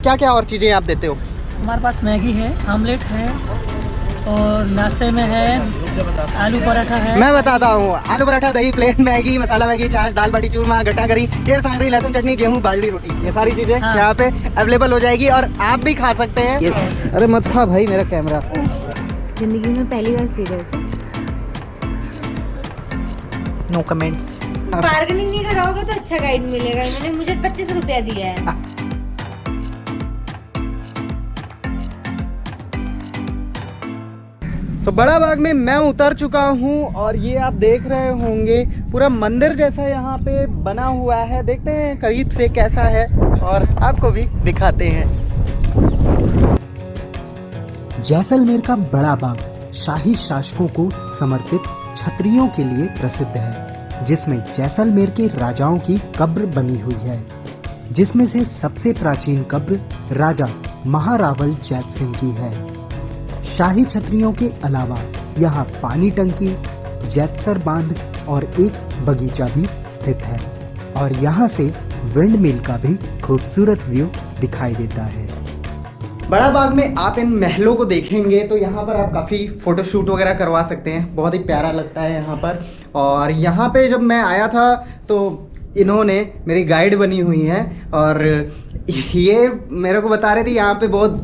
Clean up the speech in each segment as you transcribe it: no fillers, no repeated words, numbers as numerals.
क्या क्या और चीज़ें आप देते हो? हमारे पास मैगी है, आमलेट है और नाश्ते में है आलू पराठा है। मैं बताता हूँ, आलू पराठा, दही, प्लेन मैगी, मसाला मैगी, छाछ, दाल बाटी चूरमा, गट्टा करी, केर सांगरी, लहसुन चटनी, गेहूँ, बाजरी रोटी, ये सारी चीज़ें यहाँ पे अवेलेबल हो जाएगी और आप भी खा सकते हैं। अरे मत खा भाई मेरा कैमरा। जिंदगी में पहली बार पी रहे थे। No comments. बार्गेनिंग नहीं कराओगे तो अच्छा गाइड मिलेगा। इन्होंने मुझे 25 रुपया दिया है। तो बड़ा बाग में मैं उतर चुका हूँ और ये आप देख रहे होंगे पूरा मंदिर जैसा यहाँ पे बना हुआ है। देखते हैं करीब से कैसा है और आपको भी दिखाते हैं। जैसलमेर का बड़ा बाग शाही शासकों को समर्पित छतरियों के लिए प्रसिद्ध है, जिसमें जैसलमेर के राजाओं की कब्र बनी हुई है, जिसमें से सबसे प्राचीन कब्र राजा महारावल जैत सिंह की है। शाही छतरियों के अलावा यहाँ पानी टंकी, जैतसर बांध और एक बगीचा भी स्थित है और यहाँ से विंड मिल का भी खूबसूरत व्यू दिखाई देता है। बड़ा बाग में आप इन महलों को देखेंगे तो यहाँ पर आप काफ़ी फ़ोटोशूट वगैरह करवा सकते हैं। बहुत ही प्यारा लगता है यहाँ पर। और यहाँ पे जब मैं आया था तो इन्होंने मेरी गाइड बनी हुई है और ये मेरे को बता रहे थे यहाँ पे बहुत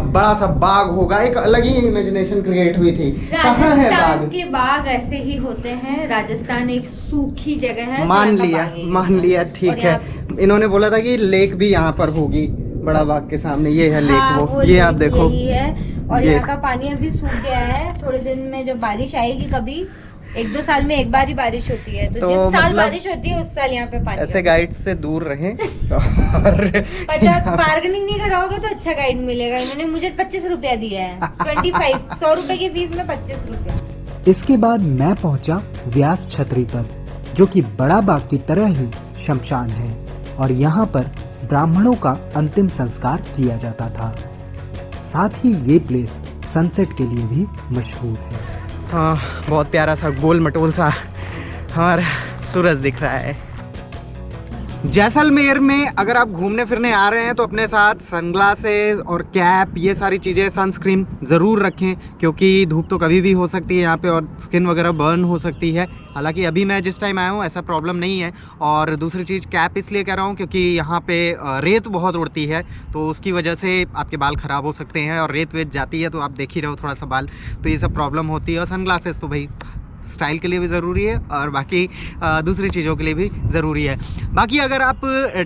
बड़ा सा बाग होगा। एक अलग ही इमेजिनेशन क्रिएट हुई थी। कहाँ है बाग? राजस्थान के बाग ऐसे ही होते हैं। राजस्थान एक सूखी जगह है। मान लिया ठीक है। इन्होंने बोला था कि लेक भी यहाँ पर होगी बड़ा बाग के सामने। ये है लेक। वो ये आप देखो, यही है। और यहाँ का पानी अभी सूख गया है। थोड़े दिन में जब बारिश आएगी, कभी 1-2 साल में एक बार ही बारिश होती है, तो जिस साल मतलब बारिश होती है उस साल यहाँ पे पानी। ऐसे गाइड से दूर रहें और बार्गेनिंग नहीं कराओगे तो अच्छा गाइड मिलेगा। इन्होंने मुझे 25 रुपया दिया है। 100 रुपए की फीस में 25 रुपया। इसके बाद मैं पहुंचा व्यास छतरी पर, जो कि बड़ा बाग की तरह ही शमशान है और यहाँ पर ब्राह्मणों का अंतिम संस्कार किया जाता था। साथ ही ये प्लेस सनसेट के लिए भी मशहूर है। हाँ, बहुत प्यारा सा गोल मटोल सा हमारा सूरज दिख रहा है। जैसलमेर में अगर आप घूमने फिरने आ रहे हैं तो अपने साथ सनग्लासेस और कैप, ये सारी चीज़ें, सनस्क्रीन ज़रूर रखें, क्योंकि धूप तो कभी भी हो सकती है यहाँ पे और स्किन वगैरह बर्न हो सकती है। हालांकि अभी मैं जिस टाइम आया हूँ ऐसा प्रॉब्लम नहीं है। और दूसरी चीज़, कैप इसलिए कह रहा हूँ क्योंकि यहाँ पे रेत बहुत उड़ती है, तो उसकी वजह से आपके बाल ख़राब हो सकते हैं और रेत वेत जाती है तो आप देख ही रहे हो थोड़ा सा बाल, तो ये सब प्रॉब्लम होती है। और सनग्लासेस तो भाई स्टाइल के लिए भी ज़रूरी है और बाकी दूसरी चीज़ों के लिए भी ज़रूरी है। बाकी अगर आप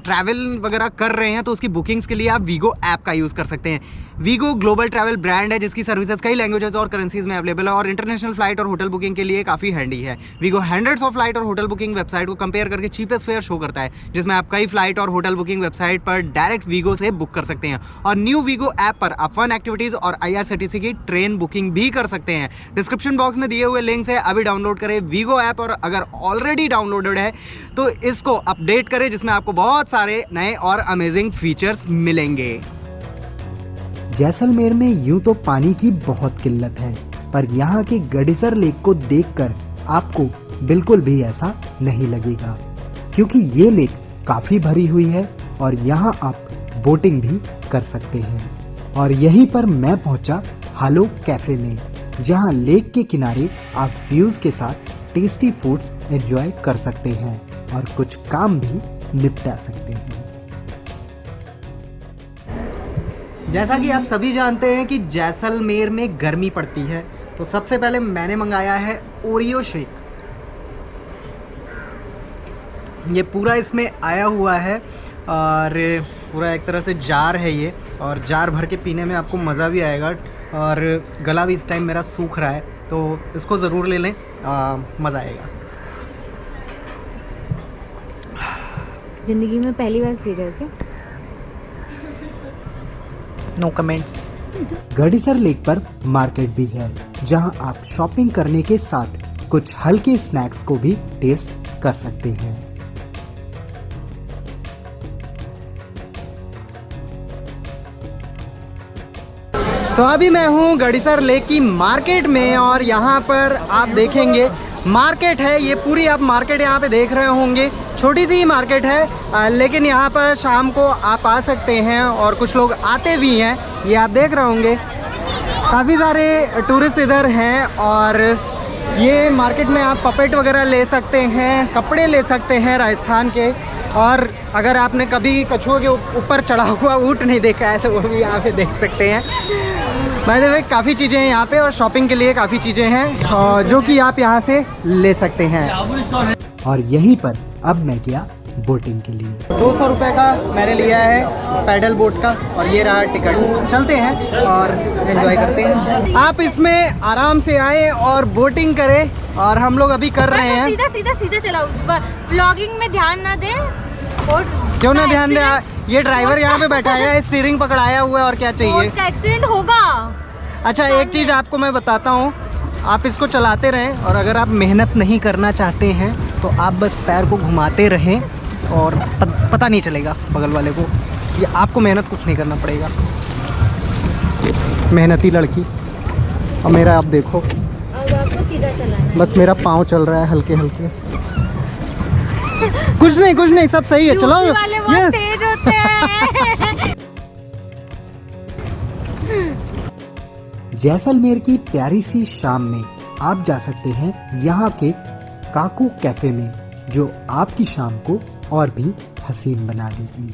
ट्रैवल वगैरह कर रहे हैं तो उसकी बुकिंग्स के लिए आप वीगो ऐप का यूज़ कर सकते हैं। वीगो ग्लोबल ट्रैवल ब्रांड है जिसकी सर्विसेज कई लैंग्वेजेस और करेंसीज में अवेलेबल है और इंटरनेशनल फ्लाइट और होटल बुकिंग के लिए काफ़ी हैंडी है। वीगो हंड्रेड्स ऑफ फ्लाइट और होटल बुकिंग वेबसाइट को कंपेयर करके चीपेस्ट फेयर शो करता है, जिसमें आप कई फ्लाइट और होटल बुकिंग वेबसाइट पर डायरेक्ट वीगो से बुक कर सकते हैं। और न्यू वीगो ऐप पर आप फन एक्टिविटीज़ और IRCTC की ट्रेन बुकिंग भी कर सकते हैं। डिस्क्रिप्शन बॉक्स में दिए हुए लिंक से अभी डाउनलोड करें वीगो ऐप, और अगर ऑलरेडी डाउनलोडेड है तो इसको अपडेट करें, जिसमें आपको बहुत सारे नए और अमेजिंग फीचर्स मिलेंगे। जैसलमेर में यूं तो पानी की बहुत किल्लत है, पर यहाँ के गडीसर लेक को देखकर आपको बिल्कुल भी ऐसा नहीं लगेगा, क्योंकि ये लेक काफी भरी हुई है और यहाँ आप बोटिंग भी कर सकते हैं। और यहीं पर मैं पहुंचा हालो कैफे में, जहाँ लेक के किनारे आप व्यूज के साथ टेस्टी फूड्स एंजॉय कर सकते हैं और कुछ काम भी निपटा सकते हैं। जैसा कि आप सभी जानते हैं कि जैसलमेर में गर्मी पड़ती है, तो सबसे पहले मैंने मंगाया है ओरियो शेक। ये पूरा इसमें आया हुआ है और पूरा एक तरह से जार है ये, और जार भर के पीने में आपको मज़ा भी आएगा। और गला भी इस टाइम मेरा सूख रहा है, तो इसको ज़रूर ले लें, मज़ा आएगा। जिंदगी में पहली बार पी रहे थे। No comments. गडीसर लेक पर मार्केट भी है, जहां आप शॉपिंग करने के साथ कुछ हल्के स्नैक्स को भी टेस्ट कर सकते हैं। तो अभी मैं हूँ गडीसर लेक की मार्केट में और यहाँ पर आप देखेंगे मार्केट है, ये पूरी आप मार्केट यहाँ पे देख रहे होंगे छोटी सी ही मार्केट है, लेकिन यहाँ पर शाम को आप आ सकते हैं और कुछ लोग आते भी हैं। ये आप देख रहे होंगे काफ़ी सारे टूरिस्ट इधर हैं। और ये मार्केट में आप पपेट वगैरह ले सकते हैं, कपड़े ले सकते हैं राजस्थान के। और अगर आपने कभी कछुओं के ऊपर चढ़ा हुआ ऊँट नहीं देखा है तो वो भी यहाँ पे देख सकते हैं। बाय द वे काफ़ी चीज़ें हैं यहाँ पे और शॉपिंग के लिए काफ़ी चीज़ें हैं जो कि आप यहाँ से ले सकते हैं। और यहीं पर अब मैं गया बोटिंग के लिए। 200 रुपये का मैंने लिया है पैडल बोट का और ये रहा टिकट। चलते हैं और एंजॉय करते हैं। आप इसमें आराम से आए और बोटिंग करें और हम लोग अभी कर रहे हैं। सीधा सीधा सीधा चलाओ, व्लॉगिंग में ध्यान ना दे। क्यों ना ध्यान दे, ये ड्राइवर यहाँ पे बैठा है, स्टीयरिंग पकड़ाया हुआ है और क्या चाहिए। एक्सीडेंट होगा। अच्छा एक चीज़ आपको मैं बताता हूँ, आप इसको चलाते रहें और अगर आप मेहनत नहीं करना चाहते हैं तो आप बस पैर को घुमाते रहें और पता नहीं चलेगा बगल वाले को। ये आपको मेहनत कुछ नहीं करना पड़ेगा। मेहनती लड़की। और मेरा आप देखो, अब आपको सीधा चलाना। बस मेरा पाँव चल रहा है हल्के हल्के। कुछ नहीं सब सही है, चलाओ। वाले बहुत तेज होते हैं। जैसलमेर की प्यारी सी शाम में आप जा सकते हैं यहाँ के काकू कैफे में, जो आपकी शाम को और भी हसीन बना देगी।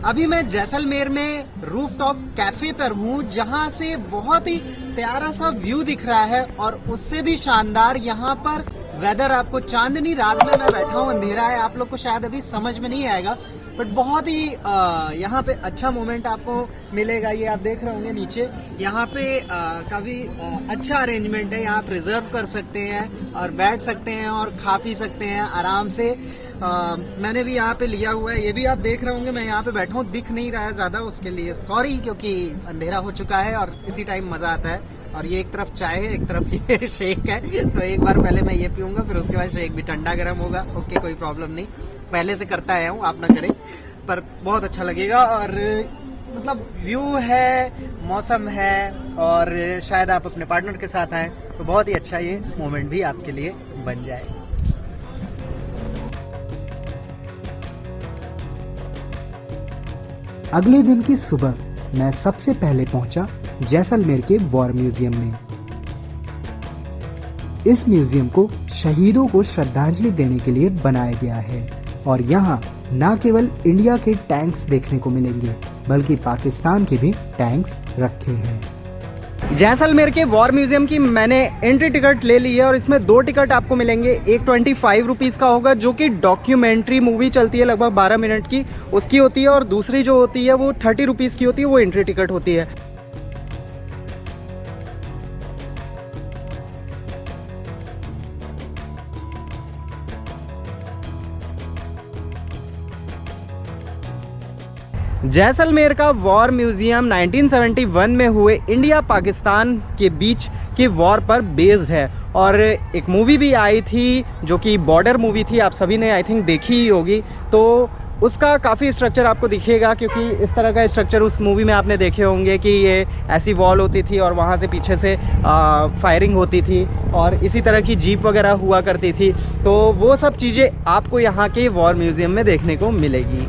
अभी मैं जैसलमेर में रूफटॉप कैफे पर हूँ, जहाँ से बहुत ही प्यारा सा व्यू दिख रहा है और उससे भी शानदार यहाँ पर वेदर। आपको चांदनी रात में मैं बैठा हूँ, अंधेरा है, आप लोग को शायद अभी समझ में नहीं आएगा, बट बहुत ही यहाँ पे अच्छा मोमेंट आपको मिलेगा। ये आप देख रहे होंगे नीचे, यहाँ पे काफ़ी अच्छा अरेंजमेंट है। यहाँ आप रिजर्व कर सकते हैं और बैठ सकते हैं और खा पी सकते हैं आराम से। मैंने भी यहाँ पे लिया हुआ है, ये भी आप देख रहे होंगे। मैं यहाँ पे बैठा हूँ, दिख नहीं रहा है ज़्यादा, उसके लिए सॉरी, क्योंकि अंधेरा हो चुका है और इसी टाइम मज़ा आता है। और ये एक तरफ चाय है, एक तरफ ये शेक है, तो एक बार पहले मैं ये पीऊँगा, फिर उसके बाद शेक भी ठंडा गर्म होगा। ओके, कोई प्रॉब्लम नहीं, पहले से करता आया हूँ, आप ना करें, पर बहुत अच्छा लगेगा। और मतलब व्यू है, मौसम है और शायद आप अपने पार्टनर के साथ आएँ तो बहुत ही अच्छा ये मोमेंट भी आपके लिए बन जाए। अगले दिन की सुबह मैं सबसे पहले पहुंचा जैसलमेर के वॉर म्यूजियम में। इस म्यूजियम को शहीदों को श्रद्धांजलि देने के लिए बनाया गया है और यहाँ न केवल इंडिया के टैंक्स देखने को मिलेंगे बल्कि पाकिस्तान के भी टैंक्स रखे हैं। जैसलमेर के वॉर म्यूजियम की मैंने एंट्री टिकट ले ली है और इसमें 2 टिकट आपको मिलेंगे। एक 25 रुपीज़ का होगा, जो कि डॉक्यूमेंट्री मूवी चलती है लगभग 12 मिनट की, उसकी होती है, और दूसरी जो होती है वो 30 रुपीज़ की होती है, वो एंट्री टिकट होती है। जैसलमेर का वॉर म्यूजियम 1971 में हुए इंडिया पाकिस्तान के बीच के वॉर पर बेस्ड है। और एक मूवी भी आई थी जो कि बॉर्डर मूवी थी, आप सभी ने आई थिंक देखी ही होगी, तो उसका काफ़ी स्ट्रक्चर आपको दिखेगा, क्योंकि इस तरह का स्ट्रक्चर उस मूवी में आपने देखे होंगे कि ये ऐसी वॉल होती थी और वहाँ से पीछे से फायरिंग होती थी और इसी तरह की जीप वगैरह हुआ करती थी। तो वो सब चीज़ें आपको यहाँ के वॉर म्यूज़ियम में देखने को मिलेगी।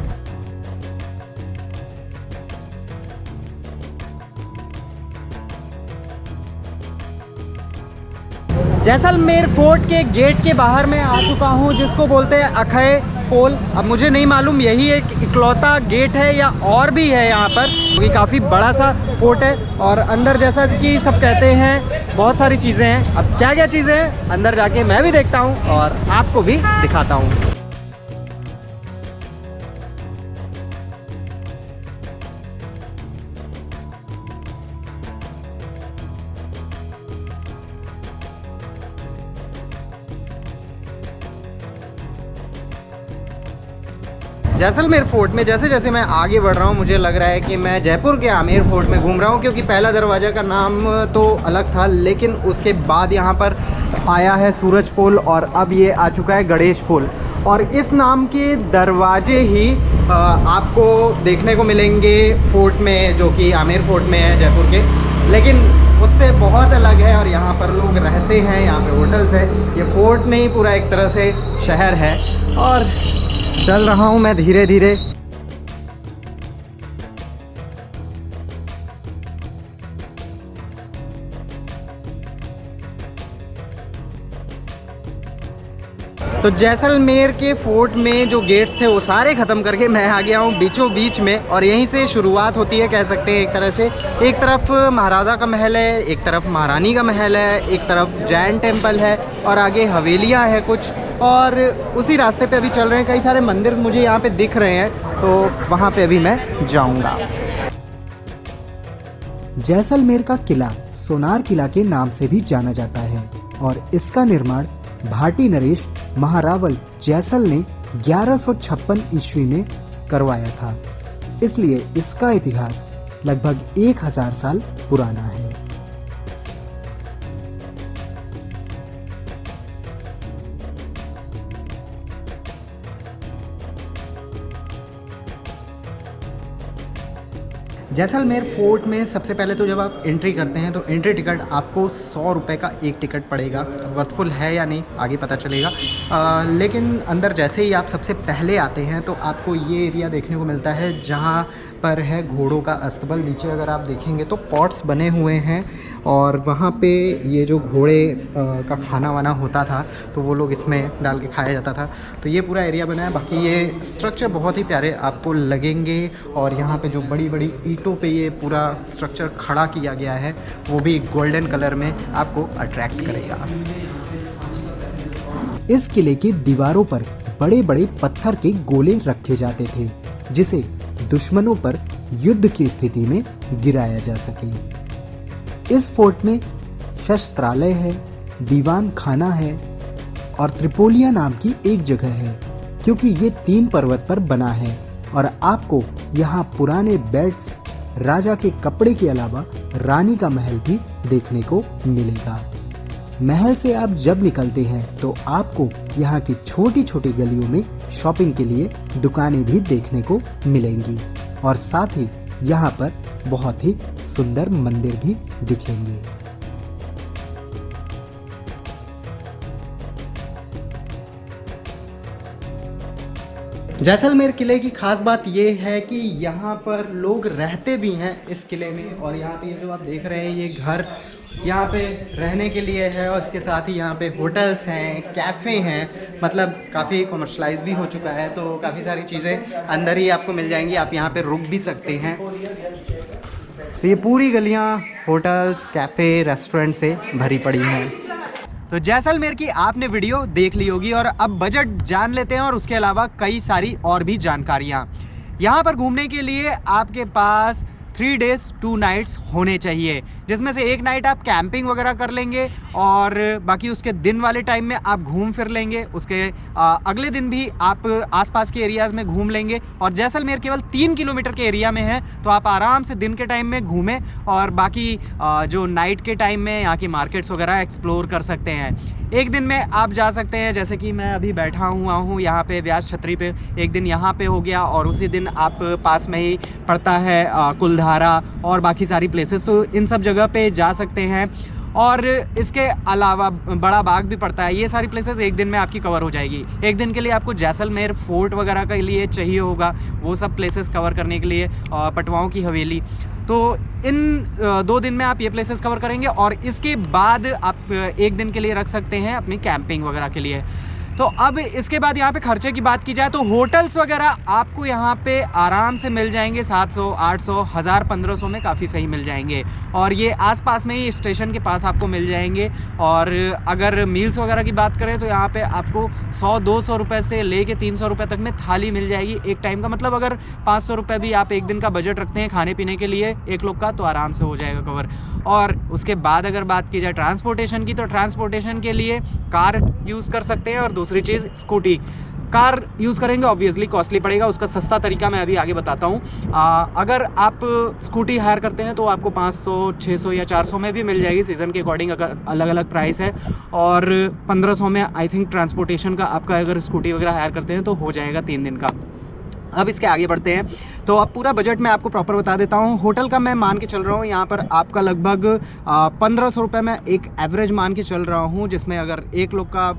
जैसलमेर फोर्ट के गेट के बाहर मैं आ चुका हूँ, जिसको बोलते हैं अक्षय पोल। अब मुझे नहीं मालूम यही एक इकलौता गेट है या और भी है यहाँ पर, क्योंकि काफ़ी बड़ा सा फोर्ट है और अंदर जैसा कि सब कहते हैं बहुत सारी चीज़ें हैं। अब क्या क्या चीज़ें हैं अंदर जाके मैं भी देखता हूँ और आपको भी दिखाता हूँ। जैसलमेर फोर्ट में जैसे जैसे मैं आगे बढ़ रहा हूँ, मुझे लग रहा है कि मैं जयपुर के आमेर फोर्ट में घूम रहा हूँ, क्योंकि पहला दरवाज़ा का नाम तो अलग था, लेकिन उसके बाद यहाँ पर आया है सूरज पोल और अब ये आ चुका है गणेश पोल। और इस नाम के दरवाजे ही आपको देखने को मिलेंगे फोर्ट में, जो कि आमेर फोर्ट में है जयपुर के। लेकिन उससे बहुत अलग है और यहाँ पर लोग रहते हैं, यहाँ पे होटल्स है। ये फोर्ट नहीं, पूरा एक तरह से शहर है। और चल रहा हूँ मैं धीरे धीरे। तो जैसलमेर के फोर्ट में जो गेट्स थे वो सारे ख़त्म करके मैं आ गया हूँ बीचों बीच में, और यहीं से शुरुआत होती है कह सकते हैं एक तरह से। एक तरफ महाराजा का महल है, एक तरफ महारानी का महल है, एक तरफ जैन टेम्पल है और आगे हवेलियाँ हैं कुछ। और उसी रास्ते पे अभी चल रहे हैं, कई सारे मंदिर मुझे यहाँ पे दिख रहे हैं, तो वहाँ पे अभी मैं जाऊँगा। जैसलमेर का किला सोनार किला के नाम से भी जाना जाता है और इसका निर्माण भाटी नरेश महारावल जैसल ने 1156 ईस्वी में करवाया था, इसलिए इसका इतिहास लगभग 1000 साल पुराना है। जैसलमेर फोर्ट में सबसे पहले तो जब आप एंट्री करते हैं तो एंट्री टिकट आपको 100 रुपये का एक टिकट पड़ेगा। वर्थफुल है या नहीं आगे पता चलेगा। लेकिन अंदर जैसे ही आप सबसे पहले आते हैं तो आपको ये एरिया देखने को मिलता है जहाँ पर है घोड़ों का अस्तबल। नीचे अगर आप देखेंगे तो पॉट्स बने हुए हैं और वहाँ पे ये जो घोड़े का खाना वाना होता था तो वो लोग इसमें डाल के खाया जाता था। तो ये पूरा एरिया बना है। बाकी ये स्ट्रक्चर बहुत ही प्यारे आपको लगेंगे और यहाँ पे जो बड़ी बड़ी ईंटों पे ये पूरा स्ट्रक्चर खड़ा किया गया है वो भी गोल्डन कलर में आपको अट्रैक्ट करेगा। इस किले की दीवारों पर बड़े बड़े पत्थर के गोले रखे जाते थे जिसे दुश्मनों पर युद्ध की स्थिति में गिराया जा सके। इस फोर्ट में शस्त्रालय है, दीवान खाना है और त्रिपोलिया नाम की एक जगह है, क्योंकि ये 3 पर्वत पर बना है और आपको यहाँ पुराने बेड्स, राजा के कपड़े के अलावा रानी का महल भी देखने को मिलेगा। महल से आप जब निकलते हैं तो आपको यहाँ की छोटी छोटी गलियों में शॉपिंग के लिए दुकानें भी देखने को मिलेंगी और साथ ही यहाँ पर बहुत ही सुंदर मंदिर भी दिखेंगे। जैसलमेर किले की खास बात ये है कि यहाँ पर लोग रहते भी हैं इस किले में। और यहाँ पे ये जो आप देख रहे हैं ये घर यहाँ पे रहने के लिए है और इसके साथ ही यहाँ पे होटल्स हैं, कैफ़े हैं, मतलब काफ़ी कमर्शलाइज भी हो चुका है। तो काफ़ी सारी चीज़ें अंदर ही आपको मिल जाएंगी, आप यहाँ पे रुक भी सकते हैं। तो ये पूरी गलियाँ होटल्स, कैफ़े, रेस्टोरेंट से भरी पड़ी हैं। तो जैसलमेर की आपने वीडियो देख ली होगी और अब बजट जान लेते हैं और उसके अलावा कई सारी और भी जानकारियाँ। यहाँ पर घूमने के लिए आपके पास 3 days 2 nights होने चाहिए, जिसमें से एक नाइट आप कैंपिंग वगैरह कर लेंगे और बाकी उसके दिन वाले टाइम में आप घूम फिर लेंगे। उसके अगले दिन भी आप आसपास के एरियाज़ में घूम लेंगे। और जैसलमेर केवल 3 किलोमीटर के एरिया में है तो आप आराम से दिन के टाइम में घूमें और बाकी जो नाइट के टाइम में यहाँ की मार्केट्स वगैरह एक्सप्लोर कर सकते हैं। एक दिन में आप जा सकते हैं, जैसे कि मैं अभी बैठा हुआ हूँ यहाँ पे व्यास छतरी पे, एक दिन यहाँ पे हो गया और उसी दिन आप पास में ही पड़ता है कुलधारा और बाकी सारी प्लेसेस, तो इन सब जगह पे जा सकते हैं। और इसके अलावा बड़ा बाग भी पड़ता है। ये सारी प्लेसेस एक दिन में आपकी कवर हो जाएगी। एक दिन के लिए आपको जैसलमेर फोर्ट वगैरह के लिए चाहिए होगा, वो सब प्लेसेस कवर करने के लिए, पटवाओं की हवेली, तो इन 2 दिन में आप ये प्लेसेस कवर करेंगे। और इसके बाद आप एक दिन के लिए रख सकते हैं अपनी कैंपिंग वगैरह के लिए। तो अब इसके बाद यहाँ पे खर्चे की बात की जाए तो होटल्स वगैरह आपको यहाँ पे आराम से मिल जाएंगे 700, 800, 1000, 1500 में काफ़ी सही मिल जाएंगे। और ये आसपास में ही स्टेशन के पास आपको मिल जाएंगे। और अगर मील्स वगैरह की बात करें तो यहाँ पे आपको 100-200 रुपये से लेके 300 रुपये तक में थाली मिल जाएगी एक टाइम का। मतलब अगर 500 रुपये भी आप एक दिन का बजट रखते हैं खाने पीने के लिए एक लोग का, तो आराम से हो जाएगा कवर। और उसके बाद अगर बात की जाए ट्रांसपोर्टेशन की, तो ट्रांसपोर्टेशन के लिए कार यूज़ कर सकते हैं और दूसरी चीज़ स्कूटी। कार यूज़ करेंगे ऑब्वियसली कॉस्टली पड़ेगा, उसका सस्ता तरीका मैं अभी आगे बताता हूँ। अगर आप स्कूटी हायर करते हैं तो आपको 500, 600 या 400 में भी मिल जाएगी, सीज़न के अकॉर्डिंग अगर अलग अलग प्राइस है। और 1500 में आई थिंक ट्रांसपोर्टेशन का आपका अगर स्कूटी वगैरह हायर करते हैं तो हो जाएगा 3 दिन का। अब इसके आगे बढ़ते हैं। तो अब पूरा बजट मैं आपको प्रॉपर बता देता हूँ। होटल का मैं मान के चल रहा हूँ यहाँ पर आपका लगभग 1500 रुपये में एक एवरेज मान के चल रहा हूँ, जिसमें अगर एक लोग का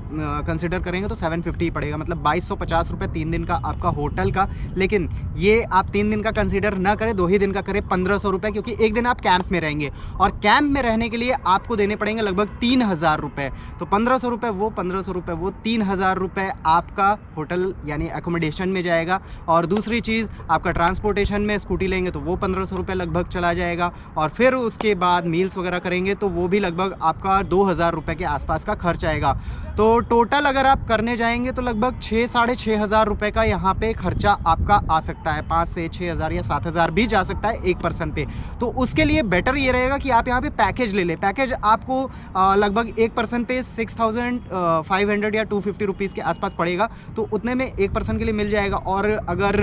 कंसिडर करेंगे तो 750 पड़ेगा, मतलब 2250 रुपये 3 दिन का आपका होटल का। लेकिन ये आप 3 दिन का कंसिडर ना करें, 2 ही दिन का करें 1500 रुपये, क्योंकि एक दिन आप कैंप में रहेंगे और कैंप में रहने के लिए आपको देने पड़ेंगे लगभग 3000 रुपये। तो 1500 रुपये वो, 1500 रुपये वो, 3000 रुपये आपका होटल यानी एकोमोडेशन में जाएगा। और दूसरी चीज़ आपका ट्रांसपोर्टेशन में स्कूटी लेंगे तो वो 1500 रुपये लगभग चला जाएगा, और फिर उसके बाद मील्स वगैरह करेंगे तो वो भी लगभग आपका 2000 रुपये के आसपास का खर्च आएगा। तो टोटल अगर आप करने जाएंगे तो लगभग 6-6.5 हज़ार रुपये का यहाँ पे खर्चा आपका आ सकता है। 5 से 6 हज़ार या 7 हज़ार भी जा सकता है एक पर्सन पे। तो उसके लिए बेटर ये रहेगा कि आप यहाँ पे पैकेज ले लें। पैकेज आपको लगभग एक पर्सन पे 6500 या 250 रुपीज़ के आसपास पड़ेगा, तो उतने में एक पर्सन के लिए मिल जाएगा। और अगर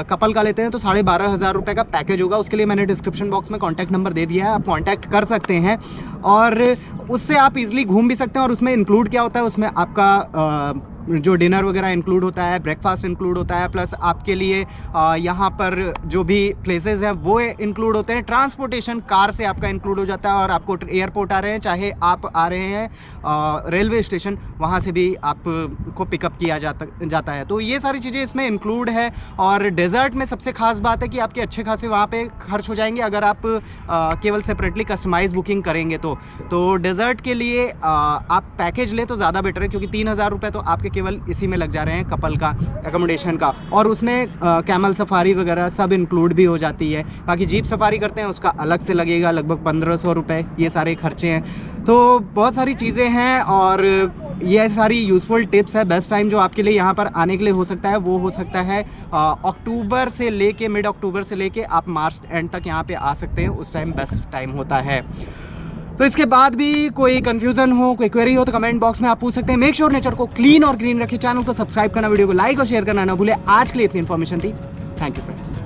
कपल का लेते हैं तो 12,500 रुपये का पैकेज होगा। उसके लिए मैंने डिस्क्रिप्शन बॉक्स में कॉन्टैक्ट नंबर दे दिया है, आप कॉन्टैक्ट कर सकते हैं और उससे आप इजीली घूम भी सकते हैं। और उसमें इंक्लूड क्या होता है, उसमें आपका जो डिनर वगैरह इंक्लूड होता है, ब्रेकफास्ट इंक्लूड होता है, प्लस आपके लिए यहाँ पर जो भी प्लेसेस हैं वो इंक्लूड होते हैं। ट्रांसपोर्टेशन कार से आपका इंक्लूड हो जाता है, और आपको एयरपोर्ट आ रहे हैं चाहे आप आ रहे हैं रेलवे स्टेशन, वहाँ से भी आपको पिकअप किया जाता है। तो ये सारी चीज़ें इसमें इंक्लूड है। और डेजर्ट में सबसे खास बात है कि आपके अच्छे खासे वहाँ पे खर्च हो जाएंगे अगर आप केवल सेपरेटली कस्टमाइज बुकिंग करेंगे तो डेजर्ट के लिए आप पैकेज लें तो ज़्यादा बेटर है, क्योंकि 3000 रुपये तो आपके केवल इसी में लग जा रहे हैं कपल का एकोमोडेशन का, और उसमें कैमल सफारी वगैरह सब इंक्लूड भी हो जाती है। बाकी जीप सफारी करते हैं उसका अलग से लगेगा लगभग 1500 रुपये, ये सारे खर्चे हैं। तो बहुत सारी चीज़ें हैं और ये सारी यूज़फुल टिप्स है। बेस्ट टाइम जो आपके लिए यहाँ पर आने के लिए हो सकता है वो हो सकता है अक्टूबर से लेके मिड अक्टूबर से लेके आप मार्च एंड तक यहाँ पे आ सकते हैं, उस टाइम बेस्ट टाइम होता है। तो इसके बाद भी कोई कन्फ्यूज़न हो, कोई क्वेरी हो तो कमेंट बॉक्स में आप पूछ सकते हैं। मेक श्योर नेचर को क्लीन और ग्रीन रखिए, चैनल को सब्सक्राइब करना, वीडियो को लाइक और शेयर करना ना भूले। आज के लिए इतनी इन्फॉर्मेशन थी। Thank you friends.